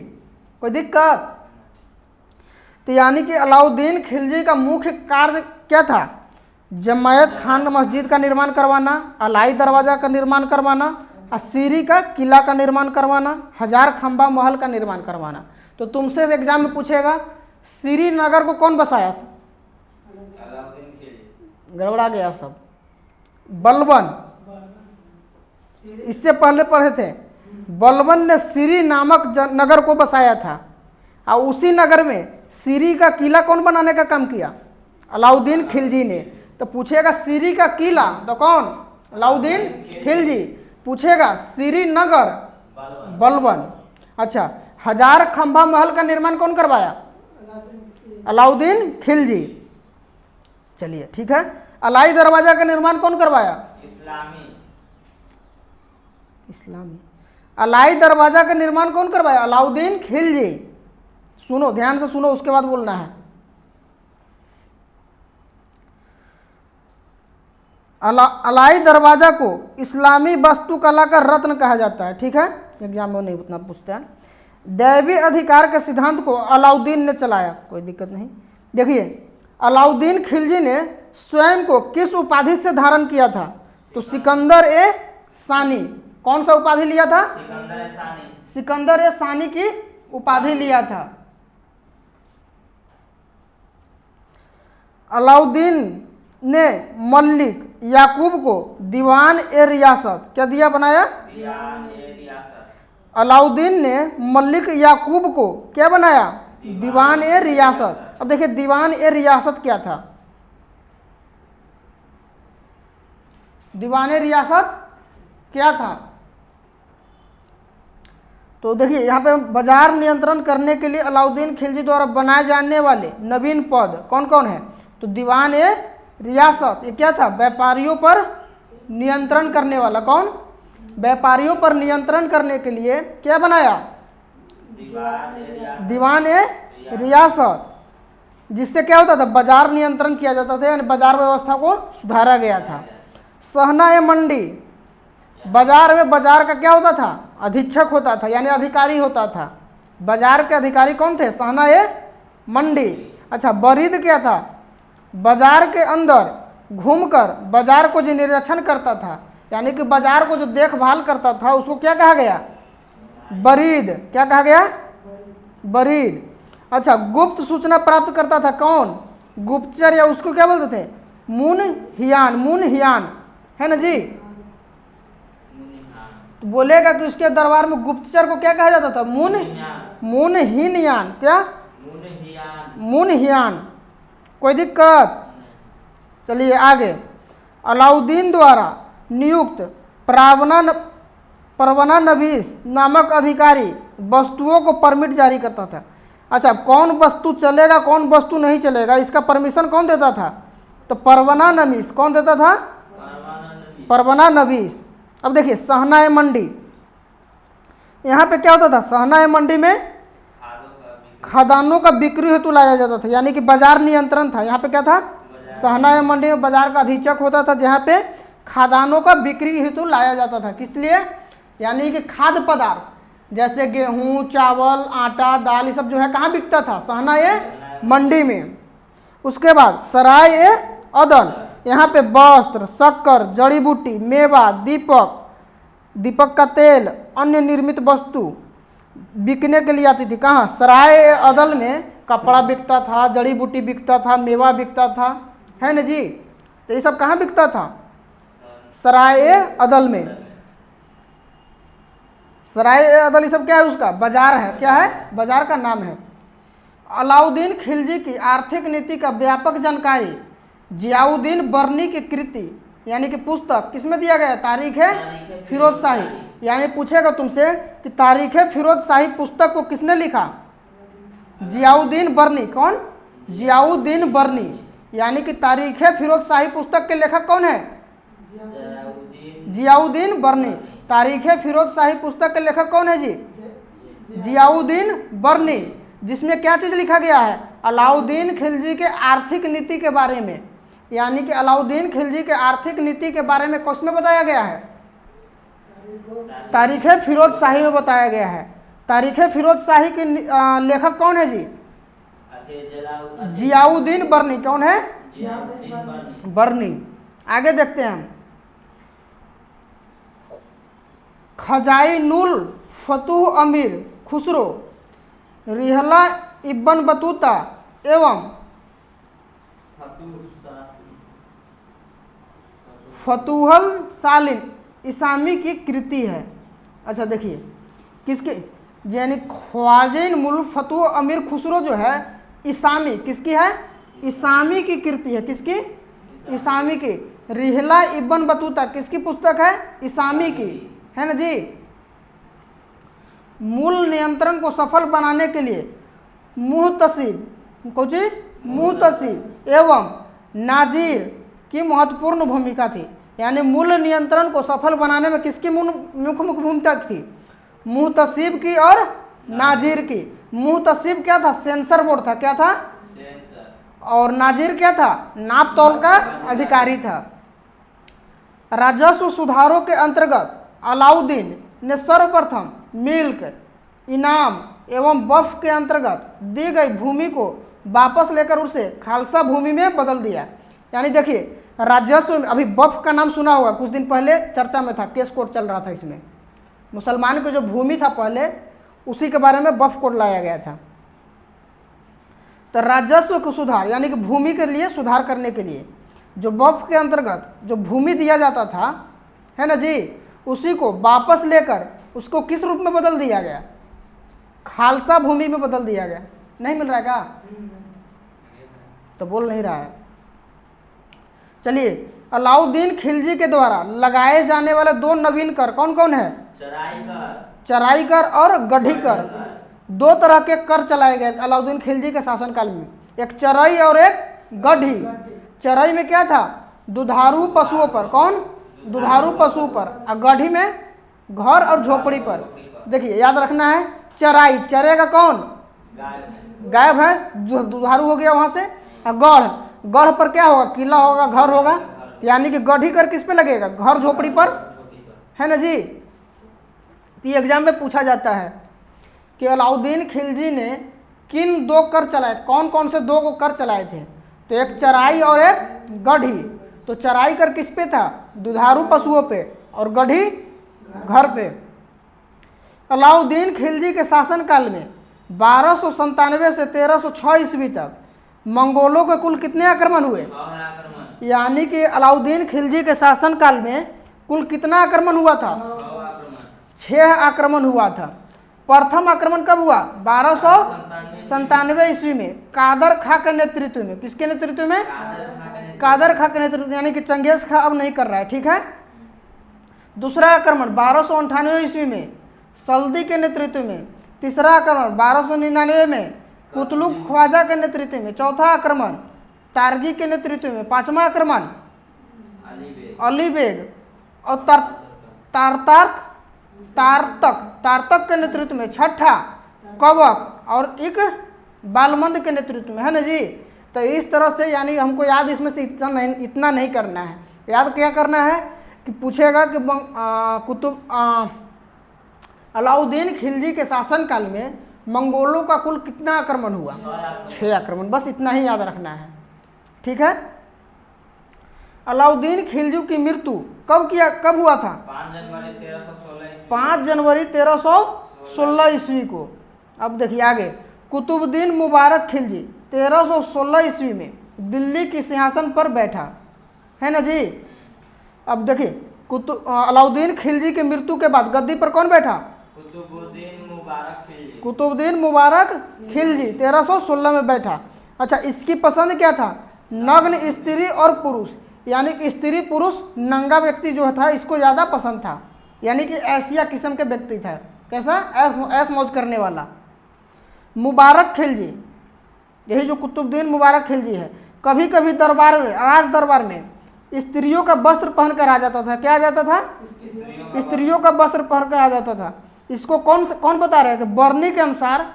कोई दिक्कत? तो यानी कि अलाउद्दीन खिलजी का मुख्य कार्य क्या था? जमायत खान मस्जिद का निर्माण करवाना, अलाई दरवाजा का निर्माण करवाना, सीरी का किला का निर्माण करवाना, 1000 खंबा महल का निर्माण करवाना। तो तुमसे एग्जाम में पूछेगा श्रीनगर को कौन बसाया था? गड़बड़ा गया सब। बलबन। इससे पहले पढ़े थे, बलबन ने सीरी नामक नगर को बसाया था, और उसी नगर में सीरी का किला कौन बनाने का काम किया? अलाउद्दीन खिलजी ने। तो पूछेगा सीरी का किला, तो कौन? अलाउद्दीन खिलजी। पूछेगा श्रीनगर, बलबन। अच्छा, 1000 खंबा महल का निर्माण कौन करवाया? अलाउद्दीन खिलजी। चलिए ठीक है। अलाई दरवाजा का निर्माण कौन करवाया? इस्लामी। अलाई दरवाजा का निर्माण कौन करवाया? अलाउद्दीन खिलजी। सुनो, ध्यान से सुनो, उसके बाद बोलना है। अलाई दरवाजा को इस्लामी वास्तुकला का रत्न कहा जाता है। ठीक है, एग्जाम में नहीं उतना पूछता है। दैवी अधिकार के सिद्धांत को अलाउद्दीन ने चलाया। कोई दिक्कत नहीं। देखिए, अलाउद्दीन खिलजी ने स्वयं को किस उपाधि से धारण किया था? तो सिकंदर ए सानी। कौन सा उपाधि लिया था? सिकंदर ए सानी की उपाधि लिया था। अलाउद्दीन ने मलिक याकूब को दीवान ए रियासत क्या दिया, बनाया? अलाउद्दीन ने मलिक याकूब को क्या बनाया? दीवान ए रियासत। अब देखिए, दीवान ए रियासत क्या था? दीवान ए रियासत क्या था? तो देखिए यहाँ पे बाजार नियंत्रण करने के लिए अलाउद्दीन खिलजी द्वारा बनाए जाने वाले नवीन पद कौन कौन है? तो दीवान ए रियासत, ये क्या था? व्यापारियों पर नियंत्रण करने वाला। कौन? व्यापारियों पर नियंत्रण करने के लिए क्या बनाया? दीवान ए रियासत, जिससे क्या होता था? बाजार नियंत्रण किया जाता था, यानी बाजार व्यवस्था को सुधारा गया था। सहना ए मंडी, बाजार में बाजार का क्या होता था? अधीक्षक होता था, यानी अधिकारी होता था। बाजार के अधिकारी कौन थे? सहना ए मंडी। अच्छा, बरीद क्या था? बाजार के अंदर घूमकर बाजार को जो निरीक्षण करता था, यानी कि बाजार को जो देखभाल करता था, उसको क्या कहा गया? बरीद। क्या कहा गया? बरीद। अच्छा, गुप्त सूचना प्राप्त करता था कौन? गुप्तचर, या उसको क्या बोलते थे? मुनहियान। मुनहियान, है ना जी। तो बोलेगा कि उसके दरबार में गुप्तचर को क्या कहा जाता था? मुनहियान। क्या? मुनहियान। कोई दिक्कत? चलिए आगे। अलाउद्दीन द्वारा नियुक्त परवना नबीस नामक अधिकारी वस्तुओं को परमिट जारी करता था। अच्छा, कौन वस्तु चलेगा, कौन वस्तु नहीं चलेगा, इसका परमिशन कौन देता था? तो परवना नबीस। कौन देता था? परवना नबीस। अब देखिए, सहना ए मंडी, यहाँ पे क्या होता था, सहना मंडी में खादों का बिक्री खदानों का बिक्री हेतु लाया जाता था, यानी कि बाजार नियंत्रण था। यहाँ पे क्या था, सहना मंडी में बाजार का अधीक्षक होता था, जहाँ पे खादानों का बिक्री हेतु लाया जाता था। किस लिए, यानी कि खाद्य पदार्थ जैसे गेहूं, चावल, आटा, दाल, ये सब जो है कहाँ बिकता था, सहना मंडी में। उसके बाद सराय अदल, यहाँ पे वस्त्र, शक्कर, जड़ी बूटी, मेवा, दीपक का तेल, अन्य निर्मित वस्तु बिकने के लिए आती थी। कहाँ, सराय अदल में कपड़ा बिकता था, जड़ी बूटी बिकता था, मेवा बिकता था, है ना जी। तो ये सब कहाँ बिकता था, सराय अदल में। सराय अदल ये सब क्या है, उसका बाजार है, क्या है, बाजार का नाम है। अलाउद्दीन खिलजी की आर्थिक नीति का व्यापक जानकारी जियाउद्दीन बर्नी की कृति यानी कि पुस्तक किसमें दिया गया, तारीख है फिरोज शाही। यानी पूछेगा तुमसे कि तारीख है फिरोज शाही पुस्तक को किसने लिखा, जियाउद्दीन बर्नी। कौन, जियाउद्दीन बर्नी। यानी कि तारीख है फिरोज शाही पुस्तक के लेखक कौन है, जियाउद्दीन बर्नी। तारीख है फिरोज शाही पुस्तक के लेखक कौन है जी, जियाउद्दीन बर्नी। जिसमें क्या चीज़ लिखा गया है, अलाउद्दीन खिलजी के आर्थिक नीति के बारे में। यानी कि अलाउद्दीन खिलजी के आर्थिक नीति के बारे में किसमें बताया गया है, तारीख फिरोज शाही में बताया गया है। तारीख फिरोज शाही के लेखक कौन है जी, जियाउद्दीन बर्नी। कौन है, बर्नी। आगे देखते हैं हम, खजाइनुल फतूह अमीर खुसरो, रिहला इब्न बतूता एवं फतूहल सालिन इसामी की कृति है। अच्छा देखिए, किसके, यानी ख्वाजिन मुल फतूह अमीर खुसरो जो है इसामी, किसकी है, इसामी की कृति है। किसकी, इसामी की। रिहला इब्न बतूता किसकी पुस्तक है, इसामी की, है ना जी। मूल नियंत्रण को सफल बनाने के लिए मुहतसिब, कुछ मुहतसिब एवं नाजीर की महत्वपूर्ण भूमिका थी। यानी मूल नियंत्रण को सफल बनाने में किसकी मुख्य भूमिका थी, मुहतसिब की और नाजीर की। मुहतसिब क्या था, सेंसर बोर्ड था, क्या था, और नाजीर क्या था, नाप तौल का अधिकारी था। राजस्व सुधारों के अंतर्गत अलाउद्दीन ने सर्वप्रथम मिल्क, इनाम एवं वफ के अंतर्गत दी गई भूमि को वापस लेकर उसे खालसा भूमि में बदल दिया। यानी देखिए, राजस्व में अभी वफ का नाम सुना होगा, कुछ दिन पहले चर्चा में था, केस कोर्ट चल रहा था इसमें। मुसलमान की जो भूमि था पहले, उसी के बारे में वफ कोड लाया गया था। तो राजस्व को सुधार यानी कि भूमि के लिए सुधार करने के लिए जो वफ के अंतर्गत जो भूमि दिया जाता था, है ना जी, उसी को वापस लेकर उसको किस रूप में बदल दिया गया, खालसा भूमि में बदल दिया गया। नहीं मिल रहा है क्या, तो बोल नहीं रहा है। चलिए, अलाउद्दीन खिलजी के द्वारा लगाए जाने वाले दो नवीन कर कौन कौन है, चराई कर और गढ़ी कर। दो तरह के कर चलाए गए अलाउद्दीन खिलजी के शासनकाल में, एक चराई और एक गढ़ी। चराई में क्या था, दुधारू पशुओं पर, कौन, दुधारू पशु पर, और गढ़ी में घर और झोपड़ी पर। देखिए याद रखना है, चराई चरेगा कौन, गाय भैंस, दुधारू हो गया वहां से। और गढ़, गढ़ पर क्या होगा, किला होगा, घर होगा। यानी कि गढ़ी कर किस पे लगेगा, घर झोपड़ी पर, है ना जी। तो एग्जाम में पूछा जाता है कि अलाउद्दीन खिलजी ने किन दो कर चलाए, कौन कौन से दो को कर चलाए थे। तो एक चराई और एक गढ़ी। तो चराई कर किस पे था, दुधारू पशुओं पे, और गढ़ी घर पे। अलाउद्दीन खिलजी के शासनकाल में 1297 से 1306 ईस्वी तक मंगोलों के कुल कितने आक्रमण हुए, यानी कि अलाउद्दीन खिलजी के शासनकाल में कुल कितना आक्रमण हुआ था, 6 आक्रमण हुआ था। प्रथम आक्रमण कब हुआ, 1297 ईस्वी में कादर खां के नेतृत्व में। किसके नेतृत्व में, कादर खां के नेतृत्व, यानी कि चंगेज खां अब नहीं कर रहा है, ठीक है। दूसरा आक्रमण 1298 ईस्वी में सल्दी के नेतृत्व में। तीसरा आक्रमण 1299 में कुतलुक ख्वाजा के नेतृत्व में। चौथा आक्रमण तारगी के नेतृत्व में। पांचवा आक्रमण अली बेग और तारतार्क तारतक के नेतृत्व में, छठा कवक और एक बालमंद के नेतृत्व में, है ना जी। तो इस तरह से यानी हमको याद इसमें से इतना नहीं करना है। याद क्या करना है कि पूछेगा कि अलाउद्दीन खिलजी के शासनकाल में मंगोलों का कुल कितना आक्रमण हुआ? 6 आक्रमण, बस इतना ही याद रखना है, ठीक है। अलाउद्दीन खिलजी की मृत्यु कब हुआ था? 5 जनवरी 1316 ईस्वी को। अब देखिए आगे, कुतुबुद्दीन मुबारक खिलजी 1316 ईस्वी में दिल्ली के सिंहासन पर बैठा, है ना जी। अब देखिए अलाउद्दीन खिलजी की मृत्यु के बाद गद्दी पर कौन बैठा? कुतुबुद्दीन मुबारक खिलजी 1316 में बैठा। अच्छा, इसकी पसंद क्या था? नग्न स्त्री और पुरुष, यानी कि स्त्री पुरुष नंगा व्यक्ति जो था इसको ज़्यादा पसंद था, यानी कि ऐसिया किस्म के व्यक्ति था। कैसा? ऐस मौज करने वाला। मुबारक खिलजी, यही जो कुतुबुद्दीन मुबारक खिलजी है, कभी कभी दरबार में, राज दरबार में स्त्रियों का वस्त्र पहन कर आ जाता था। क्या आ जाता था? स्त्रियों का वस्त्र पहन कर आ जाता था। इसको कौन बता रहे हैं कि बर्नी के अनुसार,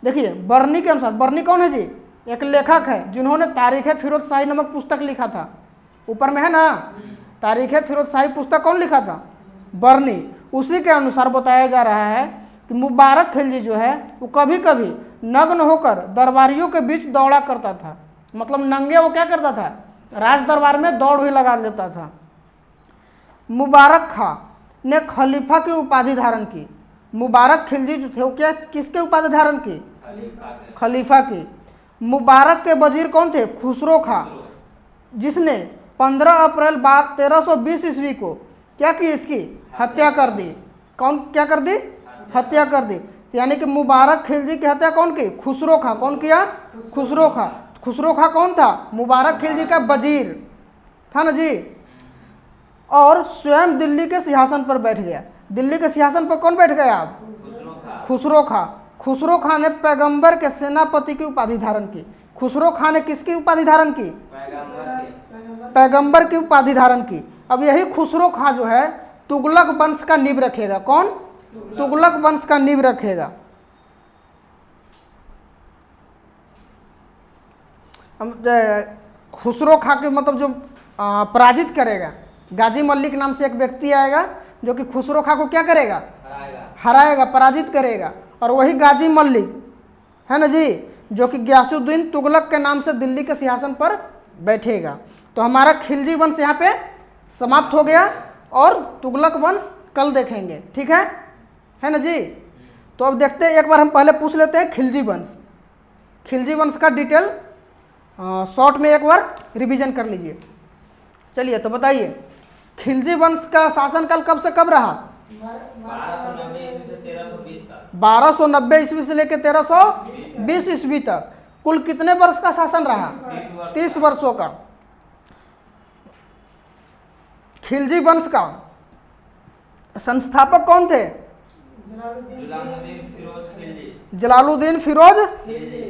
देखिए बर्नी के अनुसार, बर्नी कौन है जी? एक लेखक है जिन्होंने तारीख फिरोज शाही नामक पुस्तक लिखा था। ऊपर में है ना, तारीख फिरोज शाही पुस्तक कौन लिखा था? बर्नी। उसी के अनुसार बताया जा रहा है कि मुबारक खिलजी जो है वो कभी कभी नग्न होकर दरबारियों के बीच दौड़ा करता था। मतलब नंगे वो क्या करता था? राज दरबार में दौड़ ही लगा लेता था। मुबारक खां ने खलीफा की उपाधि धारण की। मुबारक खिलजी जो थे वो क्या किसके उपाधि धारण की? खलीफा की। मुबारक के वजीर कौन थे? खुसरो खां, जिसने 15 अप्रैल 1320 ईस्वी को क्या की? इसकी हत्या कर दी। कौन क्या कर दी? हत्या कर दी। यानी कि मुबारक खिलजी की हत्या कौन की? खुसरो खां। कौन किया? खुसरो खां। खुसरो खां कौन था? मुबारक खिलजी का वजीर था ना जी। और स्वयं दिल्ली के सिंहासन पर बैठ गया। दिल्ली के सिंहासन पर कौन बैठ गया? आप? खुसरो खां। खुसरो खां ने पैगंबर के सेनापति की उपाधि धारण की। खुसरो खां ने किसकी उपाधि धारण की? पैगंबर की उपाधि धारण की। अब यही खुसरो खां जो है तुगलक वंश का नींव रखेगा। कौन? तुगलक वंश का नींव रखेगा। खुसरो खां के मतलब जो पराजित करेगा, गाजी मल्लिक नाम से एक व्यक्ति आएगा जो कि खुसरो खां को क्या करेगा? हराएगा, पराजित करेगा। और वही गाजी मल्लिक है ना जी, जो कि गियासुद्दीन तुगलक के नाम से दिल्ली के सिंहासन पर बैठेगा। तो हमारा खिलजी वंश यहाँ पे समाप्त हो गया और तुगलक वंश कल देखेंगे, ठीक है ना जी। तो अब देखते हैं, एक बार हम पहले पूछ लेते हैं खिलजी वंश। खिलजी वंश का डिटेल शॉर्ट में एक बार रिवीजन कर लीजिए। चलिए तो बताइए, खिलजी वंश का शासनकाल कब से कब रहा? 1290 ईस्वी से लेकर 1320 ईस्वी तक। कुल कितने वर्ष का शासन रहा? 30 वर्षों का। खिलजी वंश का संस्थापक कौन थे? जलालुद्दीन फिरोज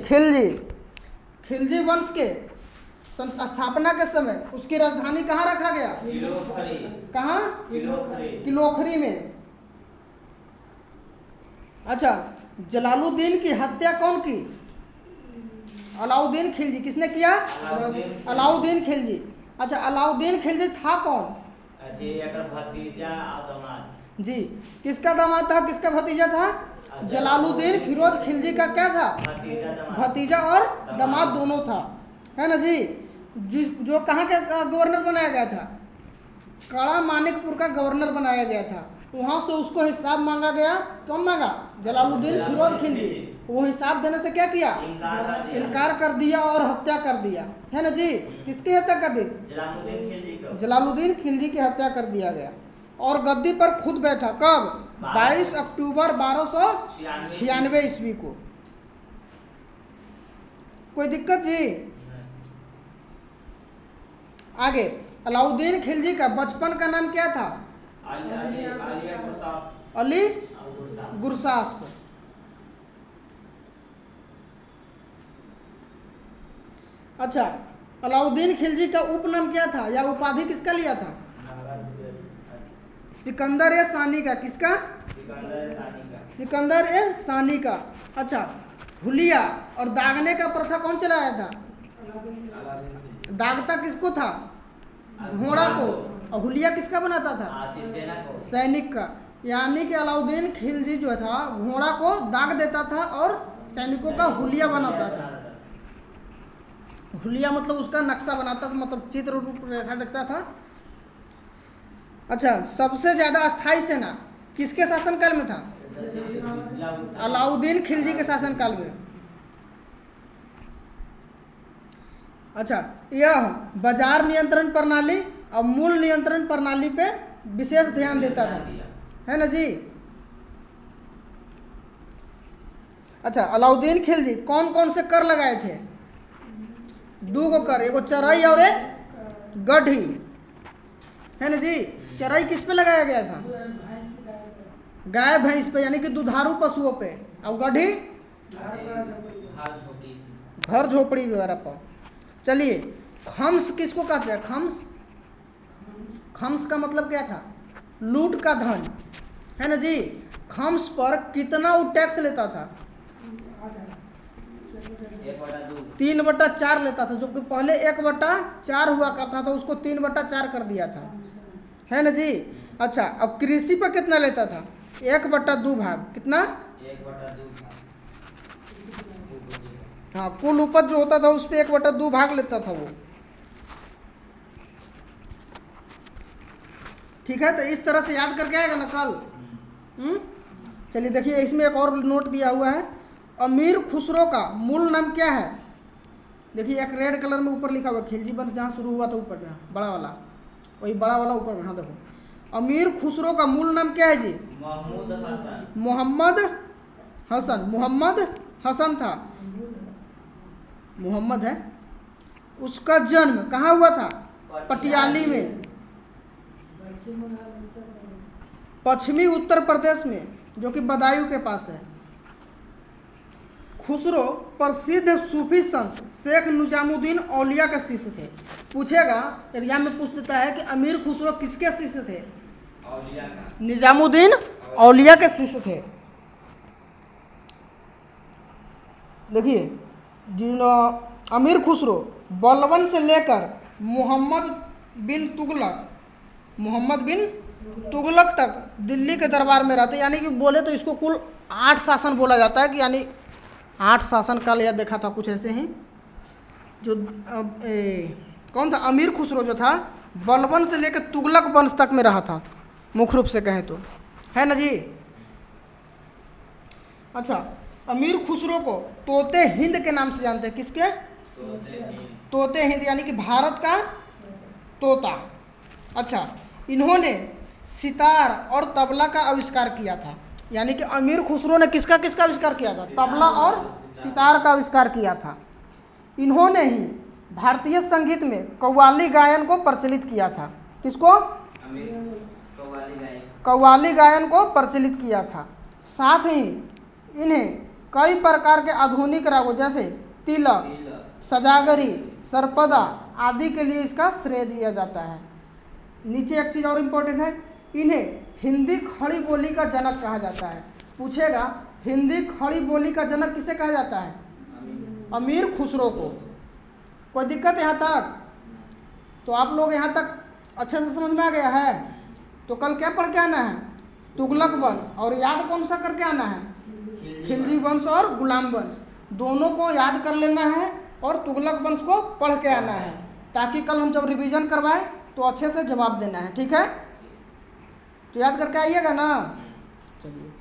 खिलजी। खिलजी वंश के स्थापना के समय उसकी राजधानी कहाँ रखा गया? कहाँ? किलोखरी में। अच्छा, जलालुद्दीन की हत्या कौन की? अलाउद्दीन खिलजी। किसने किया? अलाउद्दीन खिलजी। अच्छा, अलाउद्दीन खिलजी था कौन? जी, किसका दामाद था, किसका भतीजा था? जलालुद्दीन फिरोज खिलजी का क्या था? भतीजा और दामाद दोनों था, है ना जी। जो कहाँ का गवर्नर बनाया गया था? कड़ा मानिकपुर का गवर्नर बनाया गया था। वहाँ से उसको हिसाब मांगा गया। कौन मांगा? जलालुद्दीन फिरोज खिलजी। वो हिसाब देने से क्या किया? इनकार कर दिया और हत्या कर दिया, है ना जी। किसकी हत्या कर दी? जलालुद्दीन खिलजी की हत्या कर दिया गया। और गद्दी पर खुद बैठा कब? 22 अक्टूबर 1296 ईस्वी को। कोई दिक्कत जी? आगे, अलाउद्दीन खिलजी का बचपन का नाम क्या था? अली गुरसास्प। अच्छा, अलाउद्दीन खिलजी का उपनाम क्या था या उपाधि किसका लिया था? सिकंदर या सानी का। किसका? सिकंदर ए सानी का। अच्छा, हुलिया और दागने का प्रथा कौन चलाया था? दागता किसको था? घोड़ा को। और हुलिया किसका बनाता था? सैनिक का। यानी कि अलाउद्दीन खिलजी जो था घोड़ा को दाग देता था और सैनिकों का हुलिया बनाता था। हुलिया मतलब उसका नक्शा बनाता था, मतलब चित्र रूपरेखा देखता था। अच्छा, सबसे ज्यादा अस्थाई सेना किसके शासनकाल में था? अलाउद्दीन खिलजी के शासनकाल में। अच्छा, यह बाजार नियंत्रण प्रणाली और मूल नियंत्रण प्रणाली पे विशेष ध्यान देता था, है ना जी। अच्छा, अलाउद्दीन खिलजी कौन कौन से कर लगाए थे? 2 गो कर, एगो चराई और एक गढ़ी, है ना जी। चराई किस पे लगाया गया था? गाय भैंस पे, यानी कि दुधारू पशुओं पे। और गढ़ी घर झोपड़ी वगैरह पर। चलिए, खम्स किसको कहते हैं? खम्स, खम्स का मतलब क्या था? लूट का धन, है ना जी। खम्स पर कितना वो टैक्स लेता था? 3/4 लेता था, जो कि पहले 1/4 हुआ करता था, उसको 3/4 कर दिया था, है ना जी। अच्छा, अब कृषि पर कितना लेता था? 1/2 भाग। कितना? 1/2। हाँ, कुल उपज जो होता था उस पर 1/2 भाग लेता था वो। ठीक है, तो इस तरह से याद करके आएगा ना कल। चलिए देखिए, इसमें एक और नोट दिया हुआ है। अमीर खुसरो का मूल नाम क्या है? देखिए, एक रेड कलर में ऊपर लिखा हुआ है, खिलजी वंश जहाँ शुरू हुआ था ऊपर में, बड़ा वाला, वही बड़ा वाला ऊपर में। हाँ देखो, अमीर खुसरो का मूल नाम क्या है जी? मोहम्मद हसन। मोहम्मद हसन था, मोहम्मद है। उसका जन्म कहाँ हुआ था? पटियाली में, पश्चिमी उत्तर प्रदेश में, जो कि बदायूं के पास है। खुसरो प्रसिद्ध सूफी संत शेख निजामुद्दीन औलिया के शिष्य थे। पूछेगा, एग्जाम में पूछ देता है कि अमीर खुसरो किसके शिष्य थे? निजामुद्दीन औलिया के शिष्य थे। देखिए, जिन अमीर खुसरो बलबन से लेकर मोहम्मद बिन तुगलक तक दिल्ली के दरबार में रहते, यानी कि बोले तो इसको कुल 8 शासन बोला जाता है, कि यानी 8 शासन काल या देखा था कुछ ऐसे ही। जो कौन था? अमीर खुसरो जो था बलबन से लेकर तुगलक वंश तक में रहा था, मुख्य रूप से कहें तो, है ना जी। अच्छा, अमीर खुसरो को तोते हिंद के नाम से जानते हैं। किसके? तोते हिंद, यानी कि भारत का तोता। अच्छा, इन्होंने सितार और तबला का आविष्कार किया था। यानी कि अमीर खुसरो ने किसका किसका आविष्कार किया था? तबला और सितार का आविष्कार किया था। इन्होंने ही भारतीय संगीत में कव्वाली गायन को प्रचलित किया था। किसको? कव्वाली गायन को प्रचलित किया था। साथ ही इन्हें कई प्रकार के आधुनिक रागों जैसे तिलक, सजागरी, सरपदा आदि के लिए इसका श्रेय दिया जाता है। नीचे एक चीज़ और इम्पोर्टेंट है, इन्हें हिंदी खड़ी बोली का जनक कहा जाता है। पूछेगा, हिंदी खड़ी बोली का जनक किसे कहा जाता है? अमीर खुसरो को। कोई दिक्कत यहाँ तक? तो आप लोग यहाँ तक अच्छे से समझ में आ गया है? तो कल क्या पढ़ के आना है? तुगलक वंश, और याद कौन सा करके आना है? खिलजी वंश और गुलाम वंश, दोनों को याद कर लेना है और तुगलक वंश को पढ़ के आना है, ताकि कल हम जब रिवीजन करवाएं तो अच्छे से जवाब देना है। ठीक है, तो याद करके आइएगा ना। चलिए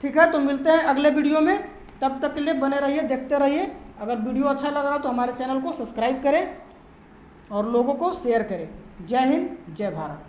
ठीक है, तो मिलते हैं अगले वीडियो में। तब तक के लिए बने रहिए, देखते रहिए। अगर वीडियो अच्छा लग रहा तो हमारे चैनल को सब्सक्राइब करें और लोगों को शेयर करें। जय हिंद, जय भारत।